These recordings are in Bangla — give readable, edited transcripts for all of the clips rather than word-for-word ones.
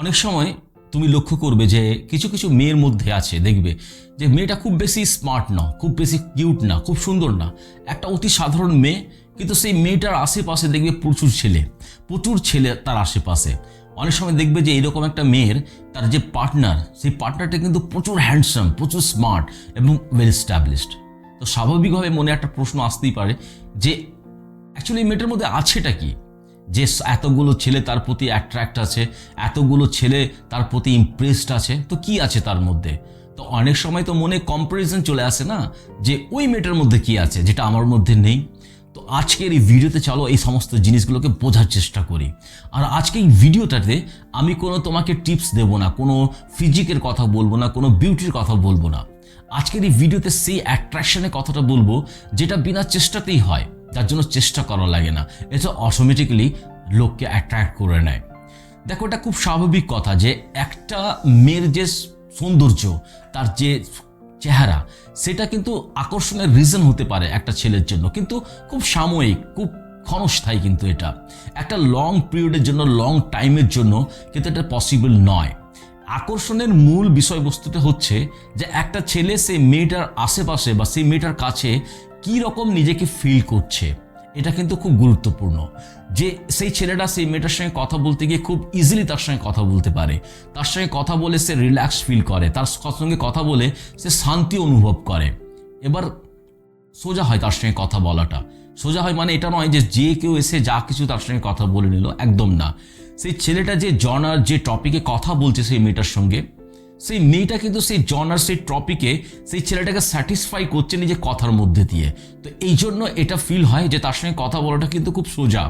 অনেক সময় তুমি লক্ষ্য করবে যে কিছু কিছু মেয়ের মধ্যে আছে, দেখবে যে মেয়েটা খুব বেশি স্মার্ট না, খুব বেশি কিউট না, খুব সুন্দর না, একটা অতি সাধারণ মেয়ে, কিন্তু সেই মেয়েটার আশেপাশে দেখবে প্রচুর ছেলে তার আশেপাশে। অনেক সময় দেখবে যে এরকম একটা মেয়ের তার যে পার্টনার, সেই পার্টনারটা কিন্তু প্রচুর হ্যান্ডসাম, প্রচুর স্মার্ট এবং ওয়েল এস্টাবলিশড। তো স্বাভাবিকভাবে মনে একটা প্রশ্ন আসতেই পারে যে অ্যাকচুয়ালি মেয়েটার মধ্যে আছেটা কি, যে এতগুলো ছেলে তার প্রতি অ্যাট্রাক্ট আছে, এতগুলো ছেলে তার প্রতি ইমপ্রেসড আছে, তো কি আছে তার মধ্যে? তো অনেক সময় তো মনে কম্পারিজন চলে আসে না, যে ওই মেয়েটার মধ্যে কি আছে যেটা আমার মধ্যে নেই। তো আজকের এই ভিডিওতে চলো এই সমস্ত জিনিসগুলোকে বোঝার চেষ্টা করি। আর আজকে এই ভিডিওটাতে আমি কোনো তোমাকে টিপস দেব না, কোনো ফিজিকের কথা বলবো না, কোনো বিউটির কথা বলবো না। আজকের এই ভিডিওতে সেই অ্যাট্রাকশনের কথাটা বলবো যেটা বিনা চেষ্টাতেই হয়, যার জন্য চেষ্টা করা লাগে না, এটা অটোমেটিক্যালি লোককে অ্যাট্রাক্ট করে নেয়। দেখো, এটা খুব স্বাভাবিক কথা যে একটা মেয়ের যে সৌন্দর্য, তার যে চেহারা, সেটা কিন্তু আকর্ষণের রিজন হতে পারে একটা ছেলের জন্য, কিন্তু খুব সাময়িক, খুব ক্ষণস্থায়ী। কিন্তু এটা একটা লং পিরিয়ডের জন্য, লং টাইমের জন্য কিন্তু এটা পসিবল নয়। আকর্ষণের মূল বিষয়বস্তুটা হচ্ছে যে একটা ছেলে সেই মেয়েটার আশেপাশে বা সেই মেয়েটার কাছে কী রকম নিজেকে ফিল করছে, এটা কিন্তু খুব গুরুত্বপূর্ণ। যে সেই ছেলেটা সেই মেয়েটার সঙ্গে কথা বলতে গিয়ে খুব ইজিলি তার সঙ্গে কথা বলতে পারে, তার সঙ্গে কথা বলে সে রিল্যাক্স ফিল করে, তার সঙ্গে কথা বলে সে শান্তি অনুভব করে। এবার সোজা হয় তার সঙ্গে কথা বলাটা, সোজা হয় মানে এটা নয় যে কেউ এসে যা কিছু তার সঙ্গে কথা বলে নিল, একদম না। সেই ছেলেটা যে জনার, যে টপিকে কথা বলছে সেই মেয়েটার সঙ্গে, সেই মেয়েটা কিন্তু সেই জনার, সেই টপিকে সেই ছেলেটাকে স্যাটিসফাই করছে নিজের কথার মধ্যে দিয়ে। তো এই জন্য এটা ফিল হয় যে তার সঙ্গে কথা বলাটা কিন্তু খুব সোজা।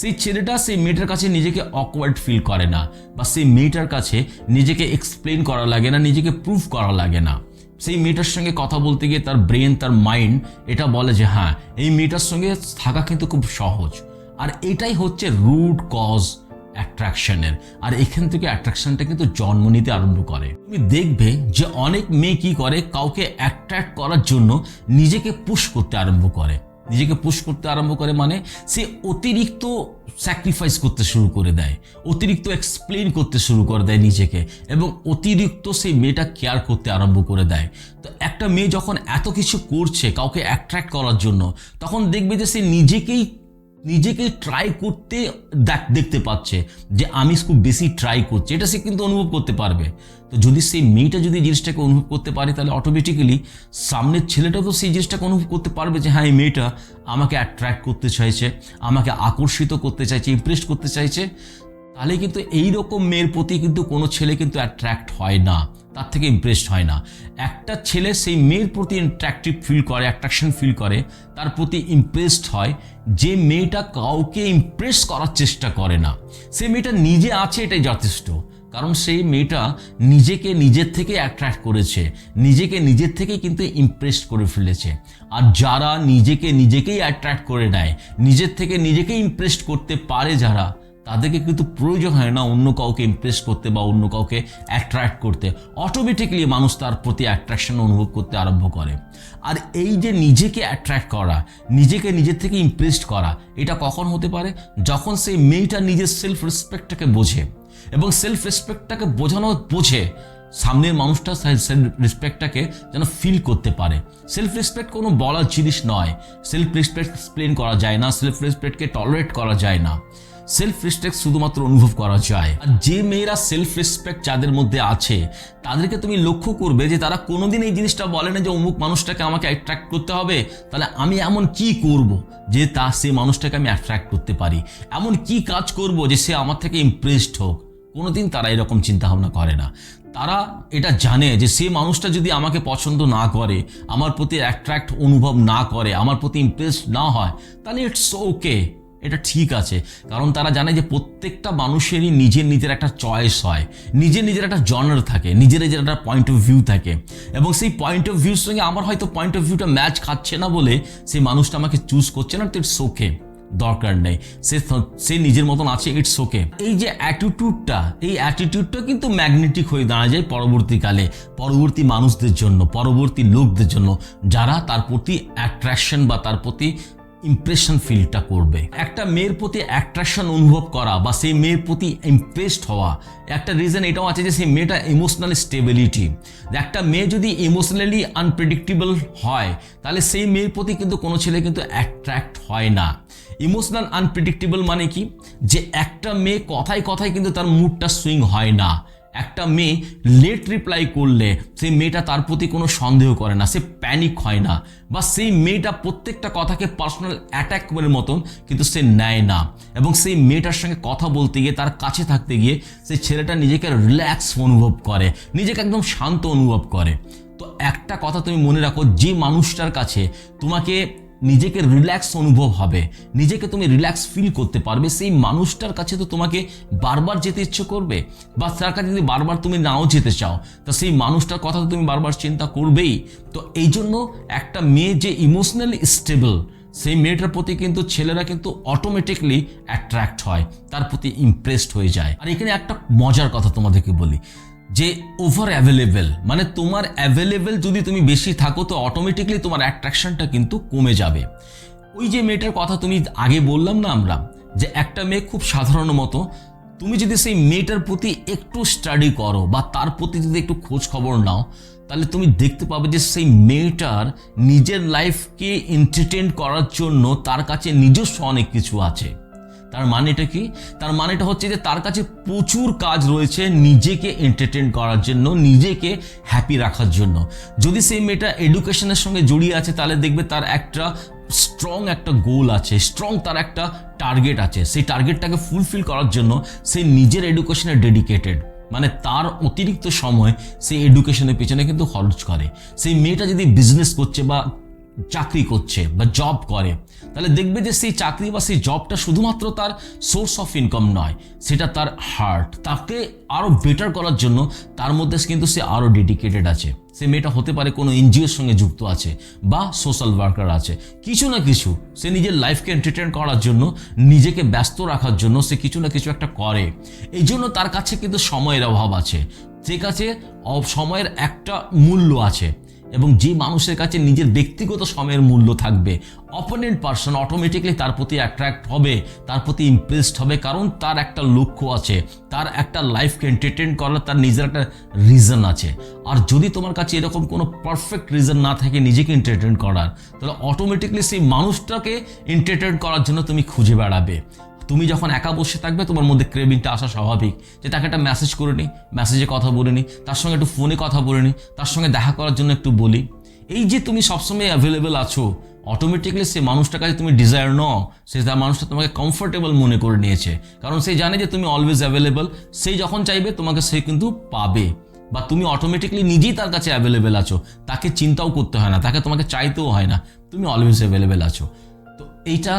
সেই ছেলেটা সেই মেয়েটার কাছে নিজেকে অকওয়ার্ড ফিল করে না, বা সেই মেয়েটার কাছে নিজেকে এক্সপ্লেন করা লাগে না, নিজেকে প্রুভ করা লাগে না। সেই মেয়েটার সঙ্গে কথা বলতে গিয়ে তার ব্রেন, তার মাইন্ড এটা বলে যে হ্যাঁ, এই মেয়েটার সঙ্গে থাকা কিন্তু খুব সহজ। আর এটাই হচ্ছে রুট কজ অ্যাট্রাকশনের। আর এখান থেকে অ্যাট্রাকশনটা কিন্তু জন্ম নিতে আরম্ভ করে। তুমি দেখবে যে অনেক মেয়ে কি করে, কাউকে অ্যাট্রাক্ট করার জন্য নিজেকে পুশ করতে আরম্ভ করে। মানে সে অতিরিক্ত স্যাক্রিফাইস করতে শুরু করে দেয়, অতিরিক্ত এক্সপ্লেন করতে শুরু করে দেয় নিজেকে, এবং অতিরিক্ত সেই মেয়েটা কেয়ার করতে আরম্ভ করে দেয়। তো একটা মেয়ে যখন এত কিছু করছে কাউকে অ্যাট্রাক্ট করার জন্য, তখন দেখবে যে সে নিজেকে ট্রাই করতে দেখতে পাচ্ছে যে আমি খুব বেশি ট্রাই করছি, এটা সে কিন্তু অনুভব করতে পারবে। তো যদি সেই মেয়েটা যদি জিনিসটাকে অনুভব করতে পারে, তাহলে অটোমেটিক্যালি সামনের ছেলেটাও তো সেই জিনিসটাকে অনুভব করতে পারবে যে হ্যাঁ, এই মেয়েটা আমাকে অ্যাট্রাক্ট করতে চাইছে, আমাকে আকর্ষিত করতে চাইছে, ইমপ্রেস করতে চাইছে। তাহলে কিন্তু এইরকম মেয়ের প্রতি কিন্তু কোনো ছেলে কিন্তু অ্যাট্রাক্ট হয় না, তার থেকে ইমপ্রেসড হয় না। একটা ছেলে সেই মেয়ের প্রতি অ্যাট্রাকশন ফিল করে, তার প্রতি ইমপ্রেসড হয় যে মেয়েটা কাউকে ইমপ্রেস করার চেষ্টা করে না। সে মেয়েটা নিজে আছে, এটাই যথেষ্ট। কারণ সেই মেয়েটা নিজেকে নিজের থেকে অ্যাট্রাক্ট করেছে, নিজেকে নিজের থেকে কিন্তু ইমপ্রেস করে ফেলেছে। আর যারা নিজেকেই অ্যাট্রাক্ট করে নেয়, নিজের থেকে নিজেকে ইমপ্রেস করতে পারে যারা, তাদেরকে কিন্তু প্রয়োজন হয় না অন্য কাউকে ইমপ্রেস করতে বা অন্য কাউকে অ্যাট্রাক্ট করতে। অটোমেটিক্যালি মানুষ তার প্রতি অ্যাট্রাকশন অনুভব করতে আরম্ভ করে। আর এই যে নিজেকে অ্যাট্রাক্ট করা, নিজেকে নিজের থেকে ইমপ্রেসড করা, এটা কখন হতে পারে? যখন সেই মেয়েটা নিজের সেলফ রেসপেক্টটাকে বোঝে, এবং সেলফ রেসপেক্টটাকে বোঝে সামনের মানুষটা সেলফ রেসপেক্টটাকে যেন ফিল করতে পারে। সেলফ রেসপেক্ট কোনো বলার জিনিস নয়, সেলফ রেসপেক্ট এক্সপ্লেন করা যায় না, সেলফ রেসপেক্টকে টলারেট করা যায় না, সেলফ রেসপেক্ট শুধুমাত্র অনুভব করা যায়। আর যে মেয়েরা সেলফ রেসপেক্ট যাদের মধ্যে আছে, তাদেরকে তুমি লক্ষ্য করবে যে তারা কোনোদিন এই জিনিসটা বলে না যে অমুক মানুষটাকে আমাকে অ্যাট্রাক্ট করতে হবে, তাহলে আমি এমন কি করব যে সেই মানুষটাকে আমি অ্যাট্রাক্ট করতে পারি, এমন কি কাজ করব যে সে আমার থেকে ইমপ্রেসড হোক। কোনোদিন তারা এরকম চিন্তা ভাবনা করে না। তারা এটা জানে যে সেই মানুষটা যদি আমাকে পছন্দ না করে, আমার প্রতি অ্যাট্রাক্ট অনুভব না করে, আমার প্রতি ইমপ্রেসড না হয়, তাহলে ইটস ওকে, এটা ঠিক আছে। কারণ তারা জানে যে প্রত্যেকটা মানুষেরই নিজের একটা চয়েস হয়, নিজের একটা জনার থাকে, নিজের একটা পয়েন্ট অফ ভিউ থাকে, এবং সেই পয়েন্ট অফ ভিউর সঙ্গে আমার হয়তো পয়েন্ট অফ ভিউটা ম্যাচ খাচ্ছে না বলে সেই মানুষটা আমাকে চুজ করছে না, তো ইটস ওকে, দরকার নেই, সে নিজের মতন আছে, ইটস ওকে। এই যে অ্যাটিটিউডটা কিন্তু ম্যাগনেটিক হয়ে দাঁড়া যায় পরবর্তীকালে, পরবর্তী মানুষদের জন্য, পরবর্তী লোকদের জন্য, যারা তার প্রতি অ্যাট্রাকশন বা তার প্রতি ইমপ্রেশন ফিলটা করবে। একটা মেয়ের প্রতি অ্যাট্রাকশন অনুভব করা বা সেই মেয়ের প্রতি ইমপ্রেসড হওয়া, একটা রিজন এটাও আছে যে সেই মেয়েটা ইমোশনাল স্টেবিলিটি। একটা মেয়ে যদি ইমোশনালি আনপ্রেডিক্টেবল হয় তাহলে সেই মেয়ের প্রতি কিন্তু কোনো ছেলে কিন্তু অ্যাট্রাক্ট হয় না। ইমোশনাল আনপ্রেডিক্টেবল মানে কি, যে একটা মেয়ে কথায় কথায় কিন্তু তার মুডটা সুইং হয় না। একটা মেয়ে লেট রিপ্লাই করলে সেই মেয়েটা তার প্রতি কোনো সন্দেহ করে না, সে প্যানিক হয় না, বা সেই মেয়েটা প্রত্যেকটা কথাকে পার্সোনাল অ্যাটাকের মতন কিন্তু সে নেয় না। এবং সেই মেয়েটার সঙ্গে কথা বলতে গিয়ে, তার কাছে থাকতে গিয়ে সেই ছেলেটা নিজেকে রিল্যাক্স অনুভব করে, নিজেকে একদম শান্ত অনুভব করে। তো একটা কথা তুমি মনে রাখো, যে মানুষটার কাছে তোমাকে নিজেকে রিল্যাক্স অনুভব হবে, নিজেকে তুমি রিল্যাক্স ফিল করতে পারবে, সেই মানুষটার কাছে তো তোমাকে বারবার যেতে ইচ্ছে করবে। বা তার কাছে যদি বারবার তুমি নাও যেতে চাও, তা সেই মানুষটার কথা তো তুমি বারবার চিন্তা করবেই। তো এই জন্য একটা মেয়ে যে ইমোশনালি স্টেবল, সেই মেয়েটার প্রতি কিন্তু ছেলেরা কিন্তু অটোমেটিকলি অ্যাট্রাক্ট হয়, তার প্রতি ইমপ্রেসড হয়ে যায়। আর এখানে একটা মজার কথা তোমাদেরকে বলি, যে ওভার অ্যাভেলেবেল, মানে তোমার অ্যাভেলেবেল যদি তুমি বেশি থাকো তো অটোমেটিকলি তোমার অ্যাট্রাকশনটা কিন্তু কমে যাবে। ওই যে মেয়েটার কথা তুমি আগে বললাম না আমরা, যে একটা মেয়ে খুব সাধারণ মতো, তুমি যদি সেই মেয়েটার প্রতি একটু স্টাডি করো বা তার প্রতি যদি একটু খোঁজ খবর নাও, তাহলে তুমি দেখতে পাবে যে সেই মেয়েটার নিজের লাইফকে এন্টারটেইন করার জন্য তার কাছে নিজস্ব অনেক কিছু আছে। তার মানেটা কি? তার মানেটা হচ্ছে যে তার কাছে প্রচুর কাজ রয়েছে নিজেকে এন্টারটেইন করার জন্য, নিজেকে হ্যাপি রাখার জন্য। যদি সেই মেয়েটা এডুকেশনের সঙ্গে জড়িয়ে আছে তাহলে দেখবে তার একটা স্ট্রং একটা গোল আছে, স্ট্রং তার একটা টার্গেট আছে। সেই টার্গেটটাকে ফুলফিল করার জন্য সে নিজের এডুকেশনে ডেডিকেটেড, মানে তার অতিরিক্ত সময় সেই এডুকেশনের পেছনে কিন্তু খরচ করে। সেই মেয়েটা যদি বিজনেস করছে বা চাকরি করছে বা জব করে, তাহলে দেখবে যে সেই চাকরি বা সেই জবটা শুধুমাত্র তার সোর্স অফ ইনকাম নয়, সেটা তার হার্ট। তাকে আরও বেটার করার জন্য তার মধ্যে কিন্তু সে আরও ডেডিকেটেড আছে। সে মেয়েটা হতে পারে কোনো এনজিওর সঙ্গে যুক্ত আছে বা সোশ্যাল ওয়ার্কার আছে, কিছু না কিছু সে নিজের লাইফকে এন্টারটেইন করার জন্য, নিজেকে ব্যস্ত রাখার জন্য সে কিছু না কিছু একটা করে। এই জন্য তার কাছে কিন্তু সময়ের অভাব আছে, যে কাছে সময়ের একটা মূল্য আছে। এবং যে মানুষের কাছে নিজের ব্যক্তিগত সময়ের মূল্য থাকবে, অপোনেন্ট পার্সন অটোমেটিকলি তার প্রতি অ্যাট্রাক্ট হবে, তার প্রতি ইমপ্রেসড হবে, কারণ তার একটা লক্ষ্য আছে, তার একটা লাইফকে এন্টারটেইন করার তার নিজের একটা রিজন আছে। আর যদি তোমার কাছে এরকম কোনো পারফেক্ট রিজন না থাকে নিজেকে এন্টারটেইন করার, তাহলে অটোমেটিকলি সেই মানুষটাকে এন্টারটেইন করার জন্য তুমি খুঁজে বেড়াবে। তুমি যখন একা বসে থাকবে তোমার মধ্যে ক্রেভিংটা আসা স্বাভাবিক, যে তাকে একটা মেসেজ করে নিই, মেসেজে কথা বলে নিই, তার সঙ্গে একটু ফোনে কথা বলে নিই, তার সঙ্গে দেখা করার জন্য একটু বলি। এই যে তুমি সবসময় অ্যাভেলেবেল আছো, অটোমেটিকলি সে মানুষটার কাছে তুমি ডিজায়ার নও, সে তার মানুষটা তোমাকে কমফোর্টেবল মনে করে নিয়েছে, কারণ সে জানে যে তুমি অলওয়েজ অ্যাভেলেবল। সেই যখন চাইবে তোমাকে সে কিন্তু পাবে, বা তুমি অটোমেটিকলি নিজেই তার কাছে অ্যাভেলেবেল আছো, তাকে চিন্তাও করতে হয় না, তাকে তোমাকে চাইতেও হয় না, তুমি অলওয়েজ অ্যাভেলেবেল আছো। তো এইটা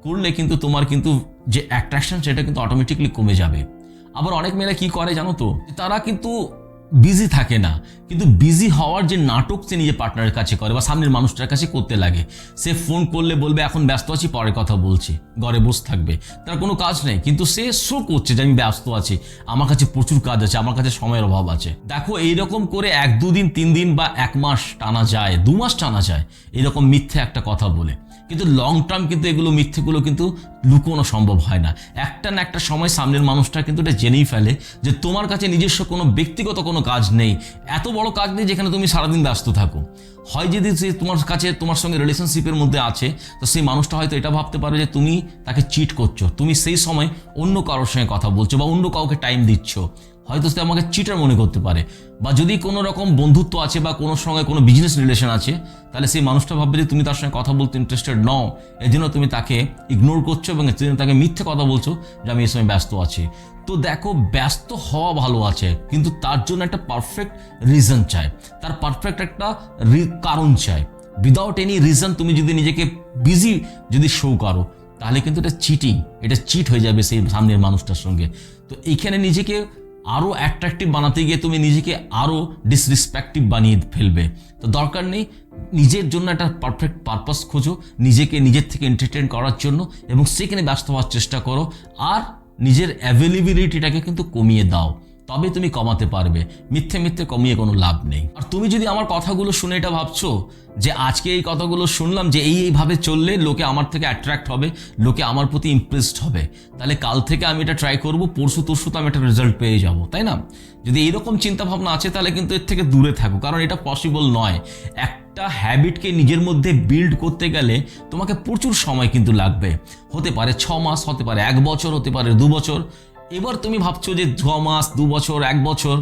করলে কিন্তু তোমার কিন্তু যে অ্যাট্রাকশন সেটা কিন্তু অটোমেটিকলি কমে যাবে। আবার অনেক মেয়েরা কি করে জানো তো, তারা কিন্তু বিজি থাকে না, কিন্তু বিজি হওয়ার যে নাটক সে নিজের পার্টনারের কাছে করে বা সামনের মানুষটার কাছে করতে লাগে। সে ফোন করলে বলবে এখন ব্যস্ত আছি, পরে কথা বলছি, ঘরে বসে থাকবে, তার কোনো কাজ নেই, কিন্তু সে শো করছে যে আমি ব্যস্ত আছি, আমার কাছে প্রচুর কাজ আছে, আমার কাছে সময়ের অভাব আছে। দেখো এইরকম করে 1-2 দিন 3 দিন বা 1 মাস টানা যায়, 2 মাস টানা যায় এরকম মিথ্যে একটা কথা বলে, কিন্তু লং টার্ম কিন্তু এগুলো মিথ্যেগুলো কিন্তু লুকোনো সম্ভব হয় না। একটা না একটা সময় সামনের মানুষটা কিন্তু এটা জেনেই ফেলে যে তোমার কাছে নিজস্ব কোনো ব্যক্তিগত কোনো কাজ নেই, এত বড় কাজ নেই যেখানে তুমি সারাদিন ব্যস্ত থাকো। হয় যদি সে তোমার কাছে তোমার সঙ্গে রিলেশনশিপের মধ্যে আছে, তো সেই মানুষটা হয়তো এটা ভাবতে পারে যে তুমি তাকে চিট করছো, তুমি সেই সময় অন্য কারোর সঙ্গে কথা বলছো বা অন্য কাউকে টাইম দিচ্ছ, হয়তো সে আমাকে চিটার মনে করতে পারে। বা যদি কোনো রকম বন্ধুত্ব আছে বা কোনো সঙ্গে কোনো বিজনেস রিলেশন আছে, তাহলে সেই মানুষটা ভাববে যে তুমি তার সঙ্গে কথা বলতে ইন্টারেস্টেড নও, এই জন্য তুমি তাকে ইগনোর করছো এবং তাকে মিথ্যে কথা বলছো যে আমি এই সময় ব্যস্ত আছি। তো দেখো, ব্যস্ত হওয়া ভালো আছে, কিন্তু তার জন্য একটা পারফেক্ট রিজন চাই, তার পারফেক্ট একটা কারণ চাই। উইদাউট এনি রিজন তুমি যদি নিজেকে বিজি যদি শো করো, তাহলে কিন্তু এটা চিটিং, এটা চিট হয়ে যাবে সেই সামনের মানুষটার সঙ্গে। তো এইখানে নিজেকে আরও অ্যাট্রাকটিভ বানাতে গিয়ে তুমি নিজেকে আরও ডিসরেসপেক্টিভ বানিয়ে ফেলবে। তো দরকার নেই, নিজের জন্য একটা পারফেক্ট পারপাস খোঁজো, নিজেকে নিজের থেকে এন্টারটেইন করার জন্য, এবং সেখানে ব্যস্ত হওয়ার চেষ্টা করো, আর নিজের অ্যাভেলেবিলিটিটাকে কিন্তু কমিয়ে দাও। তবে তুমি কমাতে পারবে। মিথ্যে মিথ্যে কমিয়ে কোনো লাভ নেই। আর তুমি যদি আমার কথাগুলো শুনে এটা ভাবছো যে আজকে এই কথাগুলো শুনলাম যে এইভাবে চললে লোকে আমার থেকে অ্যাট্রাক্ট হবে, লোকে আমার প্রতি ইমপ্রেসড হবে, তাহলে কাল থেকে আমি এটা ট্রাই করবো, পরশু তরশু তো আমি একটা রেজাল্ট পেয়ে যাব, তাই না? যদি এইরকম চিন্তাভাবনা আছে তাহলে কিন্তু এর থেকে দূরে থাকো, কারণ এটা পসিবল নয়। একটা হ্যাবিটকে নিজের মধ্যে বিল্ড করতে গেলে তোমাকে প্রচুর সময় কিন্তু লাগবে। হতে পারে 6 মাস, হতে পারে 1 বছর, হতে পারে 2 বছর। এবার তুমি ভাবছো যে 6 মাস, 2 বছর, 1 বছর,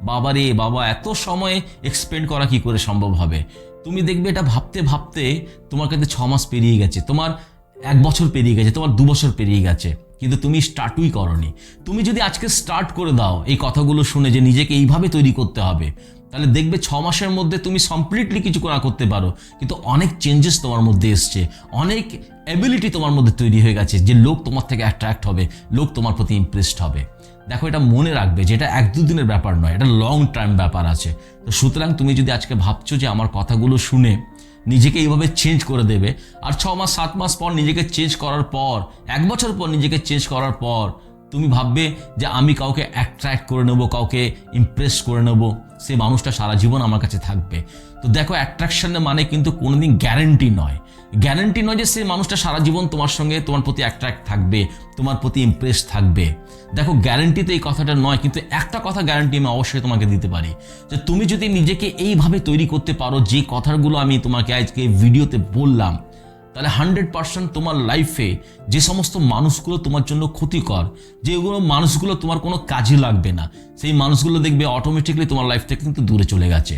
বাবা রে বাবা, এত সময় এক্সপেন্ড করা কি করে সম্ভব হবে? তুমি দেখবে এটা ভাবতে ভাবতে তোমার কাছে 6 মাস পেরিয়ে গেছে, তোমার 1 বছর পেরিয়ে গেছে, তোমার 2 বছর পেরিয়ে গেছে, কিন্তু তুমি স্টার্টই করনি। তুমি যদি আজকে স্টার্ট করে দাও এই কথাগুলো শুনে যে নিজেকে এইভাবে তৈরি করতে হবে, তাহলে দেখবে 6 মাসের মধ্যে তুমি কমপ্লিটলি কিছু করতে পারো। কিন্তু অনেক চেঞ্জেস তোমার মধ্যে এসছে, অনেক অ্যাবিলিটি তোমার মধ্যে তৈরি হয়ে গেছে যে লোক তোমার থেকে অ্যাট্রাক্ট হবে, লোক তোমার প্রতি ইমপ্রেসড হবে। দেখো, এটা মনে রাখবে যে এটা 1-2 দিনের ব্যাপার নয়, এটা লং টার্ম ব্যাপার আছে। তো সুতরাং তুমি যদি আজকে ভাবছো যে আমার কথাগুলো শুনে নিজেকে এইভাবে চেঞ্জ করে দেবে, আর 6 মাস 7 মাস পর নিজেকে চেঞ্জ করার পর, 1 বছর পর নিজেকে চেঞ্জ করার পর তুমি ভাববে যে আমি কাউকে অ্যাট্রাক্ট করে নেব, কাউকে ইমপ্রেস করে নেব, সেই মানুষটা সারা জীবন আমার কাছে থাকবে। তো দেখো, অ্যাট্রাকশনের মানে কিন্তু কোনোদিন গ্যারেন্টি নয়। গ্যারেন্টি নয় যে সেই মানুষটা সারা জীবন তোমার সঙ্গে, তোমার প্রতি অ্যাট্রাক্ট থাকবে, তোমার প্রতি ইমপ্রেস থাকবে। দেখো, গ্যারেন্টি তো এই কথাটা নয়, কিন্তু একটা কথা গ্যারেন্টি আমি অবশ্যই তোমাকে দিতে পারি, যে তুমি যদি নিজেকে এইভাবে তৈরি করতে পারো যে কথাগুলো আমি তোমাকে আজকে ভিডিওতে বললাম, তাহলে 100% তোমার লাইফে যে সমস্ত মানুষগুলো তোমার জন্য ক্ষতিকর, যেগুলো মানুষগুলো তোমার কোনো কাজে লাগবে না, সেই মানুষগুলো দেখবে অটোমেটিকলি তোমার লাইফ থেকে কিন্তু দূরে চলে গেছে।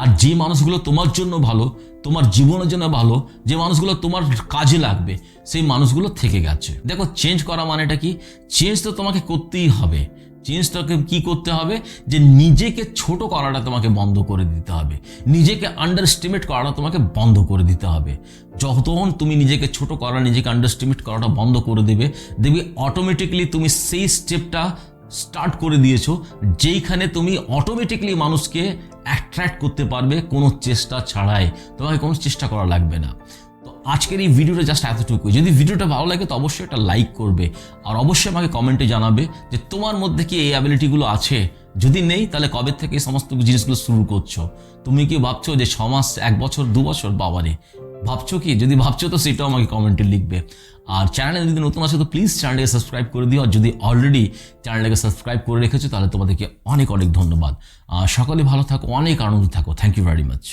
আর যে মানুষগুলো তোমার জন্য ভালো, তোমার জীবনের জন্য ভালো, যে মানুষগুলো তোমার কাজে লাগবে, সেই মানুষগুলো থেকে গেছে। দেখো, চেঞ্জ করা মানেটা কি? চেঞ্জ তো তোমাকে করতেই হবে। চেঞ্জটাকে কি করতে হবে? যে নিজেকে ছোট করাটা তোমাকে বন্ধ করে দিতে হবে, নিজেকে আন্ডারএস্টিমেট করাটা তোমাকে বন্ধ করে দিতে হবে। যতক্ষণ তুমি নিজেকে ছোট করা, নিজেকে আন্ডারএস্টিমেট করাটা বন্ধ করে দেবে, দেখবে অটোমেটিকলি তুমি সেই স্টেপটা স্টার্ট করে দিয়েছো, যেইখানে তুমি অটোমেটিকলি মানুষকে অ্যাট্রাক্ট করতে পারবে কোনো চেষ্টা ছাড়াই, তোমাকে কোনো চেষ্টা করা লাগবে না। তো আজকের এই ভিডিওটা জাস্ট এতটুকুই। যদি ভিডিওটা ভালো লাগে তো অবশ্যই একটা লাইক করবে, আর অবশ্যই আমাকে কমেন্টে জানাবে যে তোমার মধ্যে কি এই অ্যাবিলিটিগুলো আছে। যদি নেই, তাহলে কবে থেকে এই সমস্ত জিনিসগুলো শুরু করছো? তুমি কি ভাবছো যে 6 মাস, 1 বছর, 2 বছর? বাবারে, ভাবছো কি? যদি ভাবছো তো সেটাও আমাকে কমেন্টে লিখবে। আর চ্যানেলে যদি নতুন আসে তো প্লিজ চ্যানেলটাকে সাবস্ক্রাইব করে দিও, আর যদি অলরেডি চ্যানেলটাকে সাবস্ক্রাইব করে রেখেছো তাহলে তোমাদেরকে অনেক অনেক ধন্যবাদ। সকলে ভালো থাকো, অনেক আনন্দ থাকো। Thank you very much.